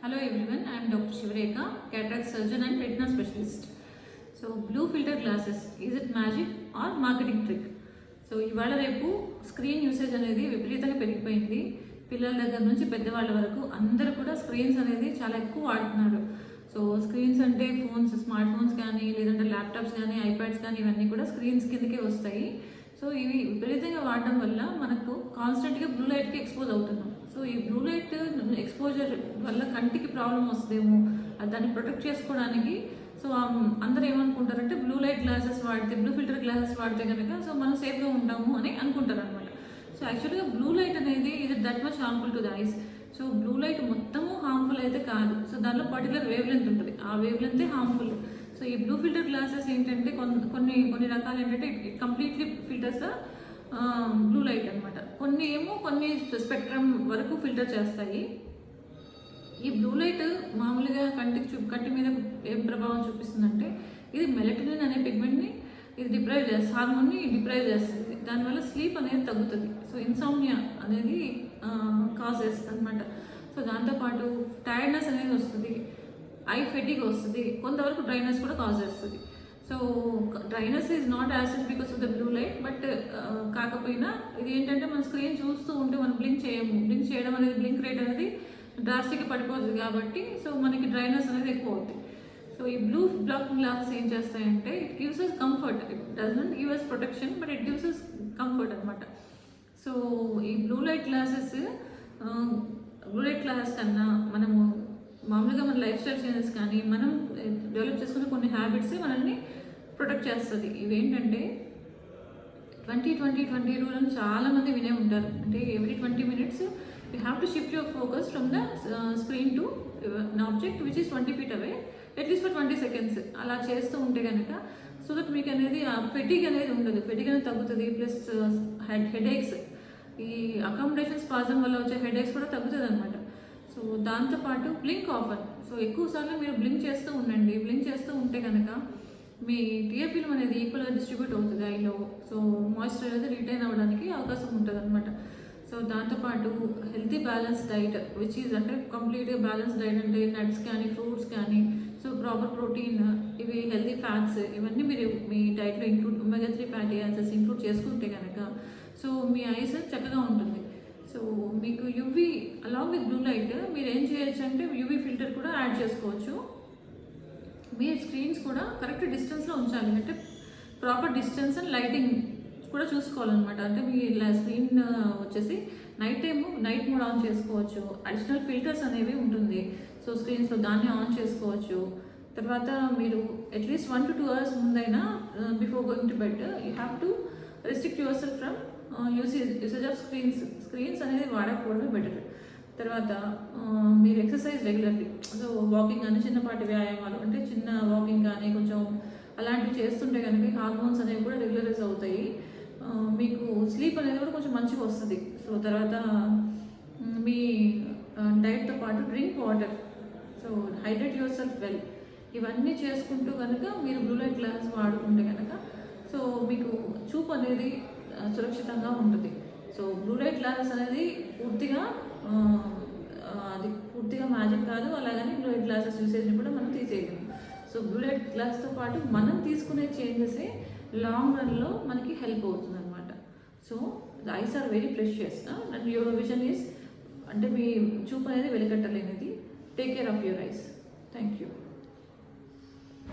Hello everyone, I am Dr. Shivarekha, cataract surgeon and retina specialist. So blue filter glasses, is it magic or marketing trick? So ఇవాళ రేపు screen usage అనేది విపరీతంగా పెరిగిపోయింది. పిల్లల దగ్గర నుంచి పెద్దవాళ్ళ వరకు అందరూ కూడా స్క్రీన్స్ అనేది చాలా ఎక్కువ వాడుతున్నారు. సో స్క్రీన్స్ అంటే ఫోన్స్, స్మార్ట్ ఫోన్స్ కానీ లేదంటే ల్యాప్టాప్స్ కానీ ఐప్యాడ్స్ కానీ ఇవన్నీ కూడా స్క్రీన్స్ కిందకే వస్తాయి. సో ఇవి విపరీతంగా వాడటం వల్ల మనకు కాన్స్టెంట్గా బ్లూ లైట్కి ఎక్స్పోజ్ అవుతున్నాం. సో ఈ బ్లూ లైట్ ఎక్స్పోజర్ వల్ల కంటికి ప్రాబ్లం వస్తుందేమో, దాన్ని ప్రొటెక్ట్ చేసుకోవడానికి సో అందరూ ఏమనుకుంటారంటే బ్లూ లైట్ గ్లాసెస్ వాడితే, బ్లూ ఫిల్టర్ గ్లాసెస్ వాడితే కనుక సో మనం సేఫ్గా ఉంటాము అని అనుకుంటారు అనమాట. సో యాక్చువల్గా బ్లూ లైట్ అనేది ఇది that much harmful to the ice. So blue light మొత్తము హార్మ్ఫుల్ అయితే కాదు. సో దానిలో పర్టికులర్ వేవ్ లెంత్ ఉంటుంది, ఆ వేవ్ లెంతే హార్మ్ఫుల్. సో ఈ బ్లూ ఫిల్టర్ గ్లాసెస్ ఏంటంటే కొన్ని రకాలు ఏంటంటే it completely filters blue light అనమాట. కొన్ని స్పెక్ట్రమ్ వరకు ఫిల్టర్ చేస్తాయి. ఈ బ్లూ లైట్ మామూలుగా కంటి మీద ఏం ప్రభావం చూపిస్తుందంటే ఇది మెలటోనిన్ అనే పిగ్మెంట్ని ఇది డిప్రైవ్ చేస్తుంది, హార్మోన్ని డిప్రైవ్ చేస్తుంది. దానివల్ల స్లీప్ అనేది తగ్గుతుంది. సో ఇన్సామ్నియా అనేది కాజ్ చేస్తుంది అనమాట. సో దాంతోపాటు టైర్డ్నెస్ అనేది వస్తుంది, ఐ ఫెటిగ్ వస్తుంది, కొంతవరకు డ్రైనెస్ కూడా కాజ్ చేస్తుంది. So dryness is not as because of the blue light, but కాకపోయినా ఇది ఏంటంటే మన స్క్రీన్ చూస్తూ ఉంటే మనం బ్లింక్ చేయడం అనేది, బ్లింక్ రేట్ అనేది డ్రాస్టిక్గా పడిపోతుంది కాబట్టి సో మనకి డ్రైనెస్ అనేది ఎక్కువ అవుతుంది. సో ఈ బ్లూ బ్లాకింగ్ గ్లాసెస్ ఏం చేస్తాయంటే it gives us comfort. It does not give us protection, but it gives us comfort అనమాట. సో ఈ బ్లూ లైట్ గ్లాసెస్ కన్నా మనము మామూలుగా మన లైఫ్ స్టైల్ చేంజెస్ కానీ మనం డెవలప్ చేసుకునే కొన్ని హ్యాబిట్స్ మనల్ని ప్రొటెక్ట్ చేస్తుంది. ఇవేంటంటే 20-20-20 రూల్ అని చాలామంది వినే ఉంటారు. అంటే every 20 minutes you have to shift your focus from the screen to an object which is 20 feet away at least for 20 seconds. అలా చేస్తూ ఉంటే కనుక సో దట్ మీకు అనేది ఫెటిగ్ అనేది ఉండదు, ఫెటిగ్ అనేది తగ్గుతుంది. ప్లస్ హెడేక్స్, ఈ అకామిడేషన్ స్పాజం వల్ల వచ్చే హెడేక్స్ కూడా తగ్గుతుంది అనమాట. సో దాంతోపాటు బ్లింక్ ఆఫర్. సో ఎక్కువ సార్లు మీరు బ్లింక్ చేస్తూ ఉండండి. బ్లింక్ చేస్తూ ఉంటే కనుక మీ టీఆర్ ఫిల్మ్ అనేది ఈక్వల్గా డిస్ట్రిబ్యూట్ అవుతుంది ఐలో. సో మాయిశ్చర్ అనేది రిటైన్ అవ్వడానికి అవకాశం ఉంటుంది అనమాట. సో దాంతోపాటు healthy balance diet which is అంటే కంప్లీట్గా బ్యాలెన్స్ డైట్ అంటే నట్స్ కానీ ఫ్రూట్స్ కానీ సో ప్రాపర్ ప్రోటీన్, ఇవి హెల్తీ ఫ్యాట్స్ ఇవన్నీ మీరు మీ డైట్లో include, omega 3 fatty acids include చేసుకుంటే కనుక సో మీ ఐస్ చక్కగా ఉంటుంది. సో మీకు UV along with blue light మీరు ఏం చేయొచ్చు అంటే యూవీ ఫిల్టర్ కూడా యాడ్ చేసుకోవచ్చు. మీ స్క్రీన్స్ కూడా కరెక్ట్ డిస్టెన్స్లో ఉంచాలి, అంటే ప్రాపర్ డిస్టెన్స్ అండ్ లైటింగ్ కూడా చూసుకోవాలన్నమాట. అంటే మీ స్క్రీన్ వచ్చేసి నైట్ మోడ్ ఆన్ చేసుకోవచ్చు. అడిషనల్ ఫిల్టర్స్ అనేవి ఉంటుంది సో స్క్రీన్స్లో, దాన్ని ఆన్ చేసుకోవచ్చు. తర్వాత మీరు అట్లీస్ట్ 1 to 2 hours ముందైనా before going to bed you have to restrict yourself from usage of screens అనేది వాడకపోవడమే బెటర్. తర్వాత మీరు ఎక్సర్సైజ్ రెగ్యులర్లీ, సో వాకింగ్ కానీ చిన్నపాటి వ్యాయామాలు అంటే చిన్న వాకింగ్ కానీ కొంచెం అలాంటివి చేస్తుంటే కనుక హార్మోన్స్ అనేవి కూడా రెగ్యులరైజ్ అవుతాయి. మీకు స్లీప్ అనేది కూడా కొంచెం మంచిగా వస్తుంది. సో తర్వాత మీ డైట్తో పాటు drink water, so hydrate your self well, ఇవన్నీ చేసుకుంటూ కనుక మీరు బ్లూ లైట్ గ్లాసెస్ వాడుకుంటే కనుక సో మీకు చూపు అనేది సురక్షితంగా ఉంటుంది. సో బ్లూ లైట్ గ్లాసెస్ అనేది పూర్తిగా మ్యాజిక్ కాదు, అలాగని బ్లూ లైట్ గ్లాసెస్ యూసేజ్ని కూడా మనం తీసేయలేము. సో బ్లూ లైట్ గ్లాస్తో పాటు మనం తీసుకునే చేంజెసే లాంగ్ రన్లో మనకి హెల్ప్ అవుతుంది అనమాట. So the eyes are very precious and your vision is, అంటే మీ చూపు అనేది వెలికట్టలేనిది. Take care of your ice.